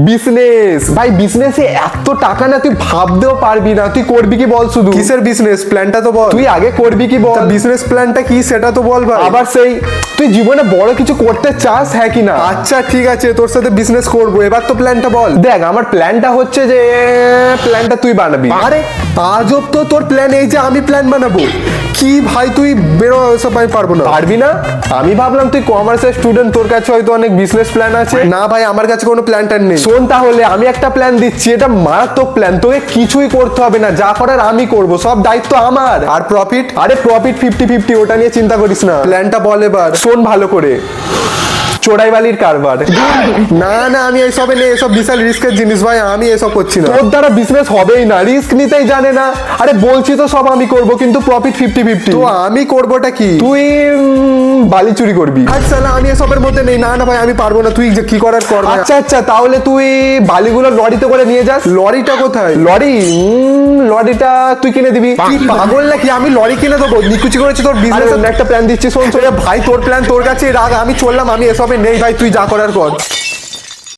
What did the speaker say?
Business ভাই, বিজনেসে এত টাকা না, তুই ভাবতেও পারবি না। তুই করবি কি বল? শুধু কিসের বিজনেস প্ল্যানটা তো বল। তুই আগে করবি কি বল? বিজনেস প্ল্যানটা কি সেটা তো বল ভাই। আবার সেই তুই জীবনে বড় কিছু করতে চাস, হ্যাঁ কি না? আচ্ছা ঠিক আছে, তোর সাথে বিজনেস করব, এবার তো প্ল্যানটা বল। দেখ, আমার প্ল্যানটা হচ্ছে যে প্ল্যানটা তুই বানাবি। আরে আজব তো, তোর প্ল্যান এই যে আমি প্ল্যান বানাবো? কি ভাই তুই বেরো, এসব আমি পারবো না। পারবি না? আমি ভাবলাম তুই কমার্সের স্টুডেন্ট, তোর কাছে হয়তো অনেক বিজনেস প্ল্যান আছে। না ভাই, আমার কাছে কোনো প্ল্যান ট্যান নেই। শোন তাহলে, আমি একটা প্ল্যান দিচ্ছি, এটা মারাত্মক প্ল্যান। তোকে কিছুই করতে হবে না, যা করার আমি করব, সব দায়িত্ব আমার। আর প্রফিট? আরে প্রফিট 50-50, ওটা নিয়ে চিন্তা করিস না। প্ল্যানটা বল এবার। শোন ভালো করে, চোরাইবালির কারবার। না না, আমি এইসবে নেই, এসব বিশাল রিস্কের জিনিস ভাই, আমি এসব করছি না। তোর দ্বারা বিজনেস হবেই না, রিস্ক নিতেই জানে না। আরে বলছি তো সব আমি করব, কিন্তু প্রফিট 50-50। তো আমি করবোটা কি? তুই বালি চুরি করবি। আচ্ছা না, আমি এসবের মধ্যে নেই। না না ভাই, আমি পারবো না, তুই যে কি করার কর ভাই। আচ্ছা আচ্ছা, তাহলে তুই বালিগুলো লরিতে করে নিয়ে যাস। লরিটা কোথায়? লরি লরিটা তুই কিনে দিবি। কি পাগল নাকি? আমি লরি কিনে দেবো? নিকুচি করেছি তোর আরে বিজনেস। অন্য একটা প্ল্যান দিচ্ছি, শোন শোন। ভাই তোর প্ল্যান তোর কাছে রাখ, আমি চললাম, আমি এসবে নেই ভাই, তুই যা করার কর।